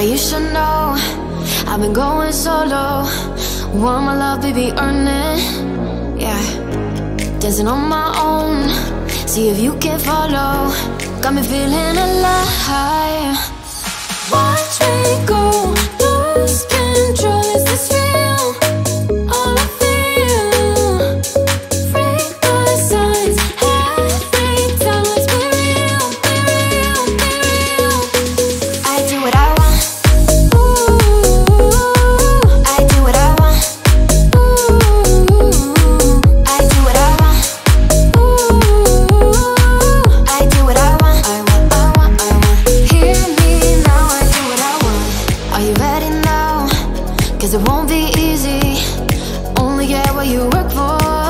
you should know I've been going solo. Want my love, baby, earn it. Yeah, dancing on my own. See if you can follow. Got me feeling alive. Watch me go, lose control. Is this real? All I feel. Freak my signs. Every time, let's be real, be real, be real. I do what I want. Ooh, I do what I want. Ooh, I do what I want. Ooh, I do what I want. I want. Hear me now, I do what I want. Are you ready now? 'Cause it won't be easy. Only get what you work for.